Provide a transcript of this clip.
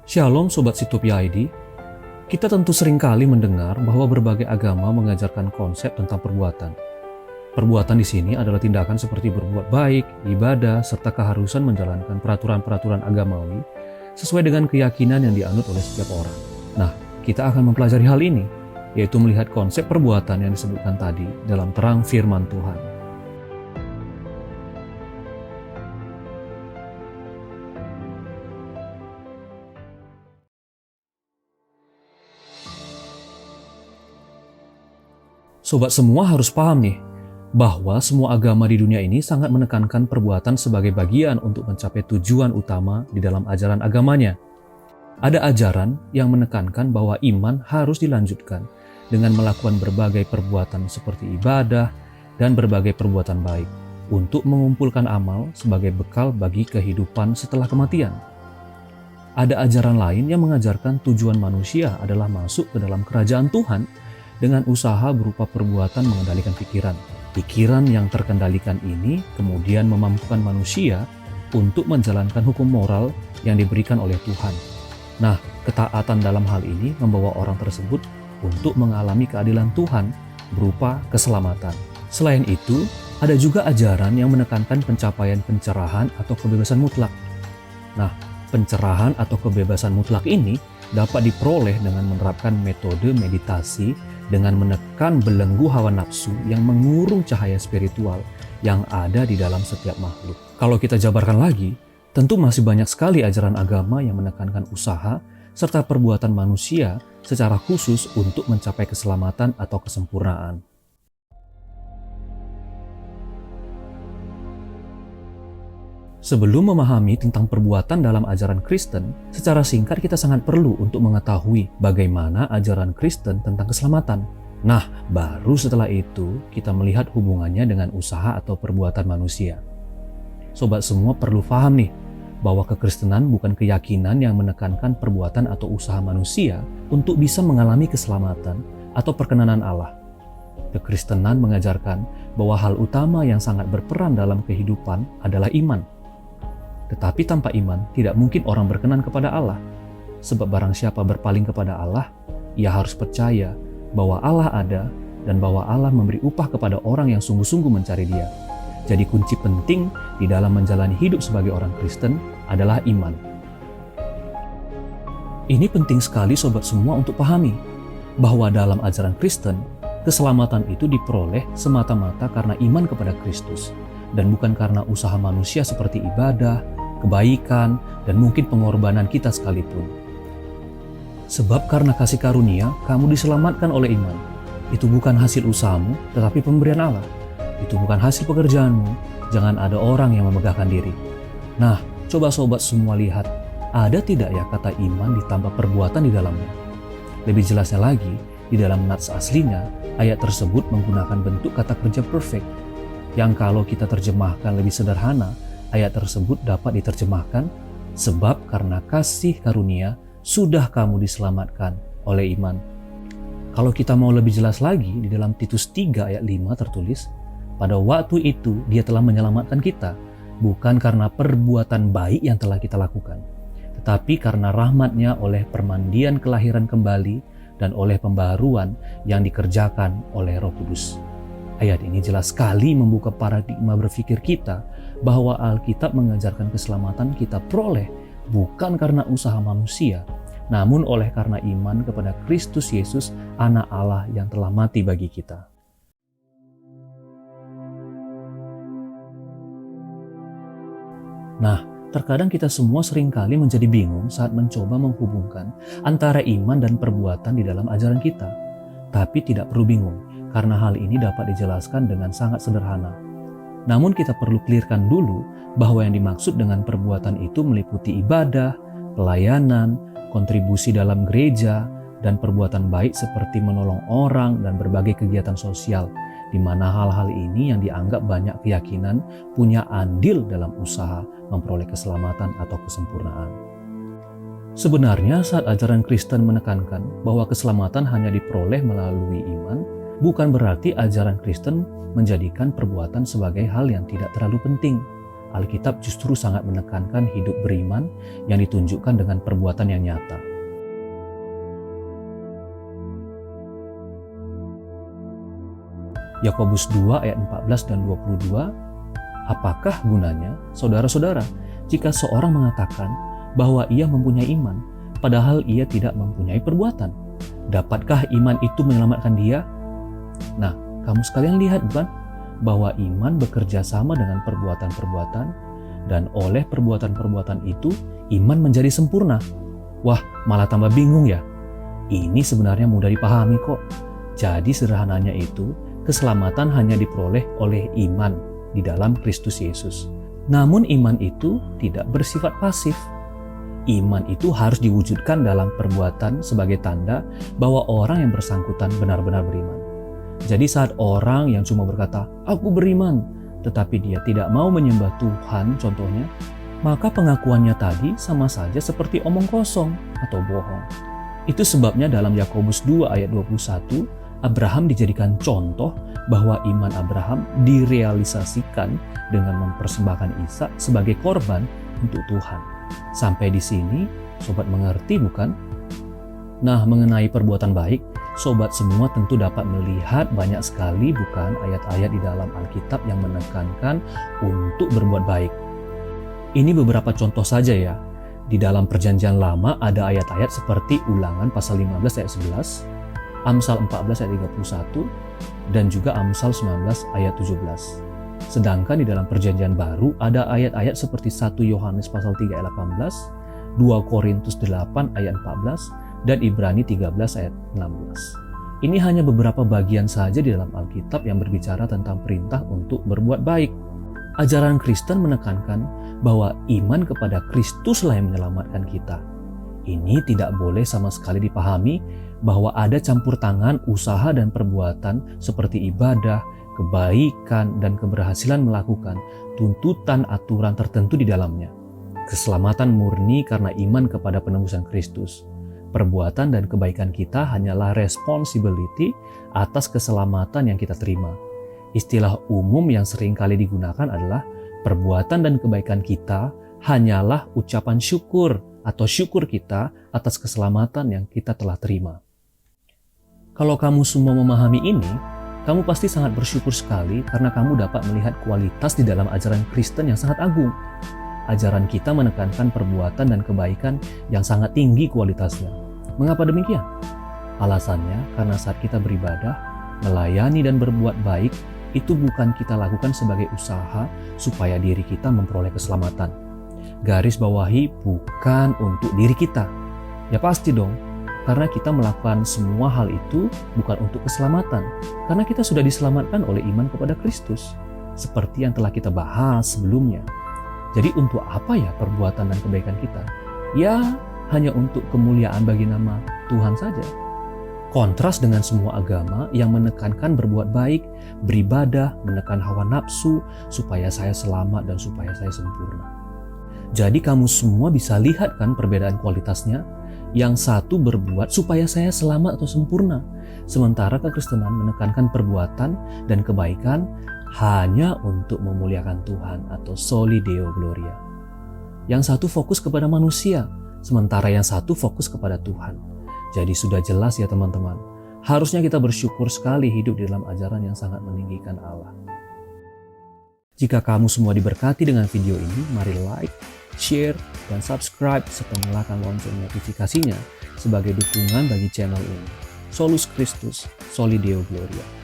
Shalom Sobat Situpia ID. Kita tentu seringkali mendengar bahwa berbagai agama mengajarkan konsep tentang perbuatan. Perbuatan di sini adalah tindakan seperti berbuat baik, ibadah, serta keharusan menjalankan peraturan-peraturan agamawi sesuai dengan keyakinan yang dianut oleh setiap orang. Nah, kita akan mempelajari hal ini, yaitu melihat konsep perbuatan yang disebutkan tadi dalam terang firman Tuhan. Sobat semua harus paham nih, bahwa semua agama di dunia ini sangat menekankan perbuatan sebagai bagian untuk mencapai tujuan utama di dalam ajaran agamanya. Ada ajaran yang menekankan bahwa iman harus dilanjutkan dengan melakukan berbagai perbuatan seperti ibadah dan berbagai perbuatan baik untuk mengumpulkan amal sebagai bekal bagi kehidupan setelah kematian. Ada ajaran lain yang mengajarkan tujuan manusia adalah masuk ke dalam kerajaan Tuhan dengan usaha berupa perbuatan mengendalikan pikiran. Pikiran yang terkendalikan ini kemudian memampukan manusia untuk menjalankan hukum moral yang diberikan oleh Tuhan. Nah, ketaatan dalam hal ini membawa orang tersebut untuk mengalami keadilan Tuhan berupa keselamatan. Selain itu, ada juga ajaran yang menekankan pencapaian pencerahan atau kebebasan mutlak. Nah, pencerahan atau kebebasan mutlak ini dapat diperoleh dengan menerapkan metode meditasi dengan menekan belenggu hawa nafsu yang mengurung cahaya spiritual yang ada di dalam setiap makhluk. Kalau kita jabarkan lagi, tentu masih banyak sekali ajaran agama yang menekankan usaha serta perbuatan manusia secara khusus untuk mencapai keselamatan atau kesempurnaan. Sebelum memahami tentang perbuatan dalam ajaran Kristen, secara singkat kita sangat perlu untuk mengetahui bagaimana ajaran Kristen tentang keselamatan. Nah, baru setelah itu kita melihat hubungannya dengan usaha atau perbuatan manusia. Sobat semua perlu paham nih, bahwa kekristenan bukan keyakinan yang menekankan perbuatan atau usaha manusia untuk bisa mengalami keselamatan atau perkenanan Allah. Kekristenan mengajarkan bahwa hal utama yang sangat berperan dalam kehidupan adalah iman. Tetapi tanpa iman, tidak mungkin orang berkenan kepada Allah. Sebab barang siapa berpaling kepada Allah, ia harus percaya bahwa Allah ada dan bahwa Allah memberi upah kepada orang yang sungguh-sungguh mencari Dia. Jadi kunci penting di dalam menjalani hidup sebagai orang Kristen adalah iman. Ini penting sekali sobat semua untuk pahami, bahwa dalam ajaran Kristen, keselamatan itu diperoleh semata-mata karena iman kepada Kristus, dan bukan karena usaha manusia seperti ibadah, kebaikan, dan mungkin pengorbanan kita sekalipun. Sebab karena kasih karunia, kamu diselamatkan oleh iman. Itu bukan hasil usahamu, tetapi pemberian Allah. Itu bukan hasil pekerjaanmu, jangan ada orang yang memegahkan diri. Nah, coba sobat semua lihat, ada tidak ya kata iman ditambah perbuatan di dalamnya? Lebih jelasnya lagi, di dalam nats aslinya, ayat tersebut menggunakan bentuk kata kerja perfect, yang kalau kita terjemahkan lebih sederhana, ayat tersebut dapat diterjemahkan, sebab karena kasih karunia sudah kamu diselamatkan oleh iman. Kalau kita mau lebih jelas lagi, di dalam Titus 3 ayat 5 tertulis, pada waktu itu dia telah menyelamatkan kita, bukan karena perbuatan baik yang telah kita lakukan, tetapi karena rahmat-Nya oleh permandian kelahiran kembali dan oleh pembaharuan yang dikerjakan oleh Roh Kudus. Ayat ini jelas sekali membuka paradigma berpikir kita bahwa Alkitab mengajarkan keselamatan kita peroleh bukan karena usaha manusia, namun oleh karena iman kepada Kristus Yesus, Anak Allah yang telah mati bagi kita. Nah, terkadang kita semua seringkali menjadi bingung saat mencoba menghubungkan antara iman dan perbuatan di dalam ajaran kita. Tapi tidak perlu bingung, karena hal ini dapat dijelaskan dengan sangat sederhana. Namun kita perlu clearkan dulu bahwa yang dimaksud dengan perbuatan itu meliputi ibadah, pelayanan, kontribusi dalam gereja, dan perbuatan baik seperti menolong orang dan berbagai kegiatan sosial, di mana hal-hal ini yang dianggap banyak keyakinan punya andil dalam usaha memperoleh keselamatan atau kesempurnaan. Sebenarnya saat ajaran Kristen menekankan bahwa keselamatan hanya diperoleh melalui iman, bukan berarti ajaran Kristen menjadikan perbuatan sebagai hal yang tidak terlalu penting. Alkitab justru sangat menekankan hidup beriman yang ditunjukkan dengan perbuatan yang nyata. Yakobus 2 ayat 14 dan 22, apakah gunanya, saudara-saudara, jika seorang mengatakan bahwa ia mempunyai iman, padahal ia tidak mempunyai perbuatan? Dapatkah iman itu menyelamatkan dia? Nah, kamu sekalian lihat bukan, bahwa iman bekerja sama dengan perbuatan-perbuatan, dan oleh perbuatan-perbuatan itu, iman menjadi sempurna. Wah, malah tambah bingung ya? Ini sebenarnya mudah dipahami kok. Jadi sederhananya itu, keselamatan hanya diperoleh oleh iman di dalam Kristus Yesus. Namun iman itu tidak bersifat pasif. Iman itu harus diwujudkan dalam perbuatan sebagai tanda bahwa orang yang bersangkutan benar-benar beriman. Jadi saat orang yang cuma berkata, aku beriman, tetapi dia tidak mau menyembah Tuhan contohnya, maka pengakuannya tadi sama saja seperti omong kosong atau bohong. Itu sebabnya dalam Yakobus 2 ayat 21, Abraham dijadikan contoh bahwa iman Abraham direalisasikan dengan mempersembahkan Ishak sebagai korban untuk Tuhan. Sampai di sini, sobat mengerti bukan? Nah, mengenai perbuatan baik, sobat semua tentu dapat melihat banyak sekali bukan ayat-ayat di dalam Alkitab yang menekankan untuk berbuat baik. Ini beberapa contoh saja ya. Di dalam Perjanjian Lama ada ayat-ayat seperti Ulangan pasal 15 ayat 11, Amsal 14 ayat 31, dan juga Amsal 19 ayat 17. Sedangkan di dalam Perjanjian Baru ada ayat-ayat seperti 1 Yohanes pasal 3 ayat 18, 2 Korintus 8 ayat 14, dan Ibrani 13 ayat 16. Ini hanya beberapa bagian saja di dalam Alkitab yang berbicara tentang perintah untuk berbuat baik. Ajaran Kristen menekankan bahwa iman kepada Kristuslah yang menyelamatkan kita. Ini tidak boleh sama sekali dipahami bahwa ada campur tangan usaha dan perbuatan seperti ibadah, kebaikan, dan keberhasilan melakukan tuntutan aturan tertentu di dalamnya. Keselamatan murni karena iman kepada penebusan Kristus. Perbuatan dan kebaikan kita hanyalah responsibility atas keselamatan yang kita terima. Istilah umum yang sering kali digunakan adalah perbuatan dan kebaikan kita hanyalah ucapan syukur atau syukur kita atas keselamatan yang kita telah terima. Kalau kamu semua memahami ini, kamu pasti sangat bersyukur sekali karena kamu dapat melihat kualitas di dalam ajaran Kristen yang sangat agung. Ajaran kita menekankan perbuatan dan kebaikan yang sangat tinggi kualitasnya. Mengapa demikian? Alasannya karena saat kita beribadah, melayani dan berbuat baik, itu bukan kita lakukan sebagai usaha supaya diri kita memperoleh keselamatan. Garis bawahi bukan untuk diri kita. Ya pasti dong. Karena kita melakukan semua hal itu bukan untuk keselamatan. Karena kita sudah diselamatkan oleh iman kepada Kristus. Seperti yang telah kita bahas sebelumnya. Jadi untuk apa ya perbuatan dan kebaikan kita? Ya, hanya untuk kemuliaan bagi nama Tuhan saja. Kontras dengan semua agama yang menekankan berbuat baik, beribadah, menekan hawa nafsu, supaya saya selamat dan supaya saya sempurna. Jadi kamu semua bisa lihat kan perbedaan kualitasnya? Yang satu berbuat supaya saya selamat atau sempurna, sementara kekristenan menekankan perbuatan dan kebaikan hanya untuk memuliakan Tuhan atau soli deo gloria. Yang satu fokus kepada manusia, sementara yang satu fokus kepada Tuhan. Jadi sudah jelas ya teman-teman, harusnya kita bersyukur sekali hidup di dalam ajaran yang sangat meninggikan Allah. Jika kamu semua diberkati dengan video ini, mari like, share, dan subscribe serta nyalakan lonceng notifikasinya sebagai dukungan bagi channel ini. Solus Christus, Soli Deo Gloria.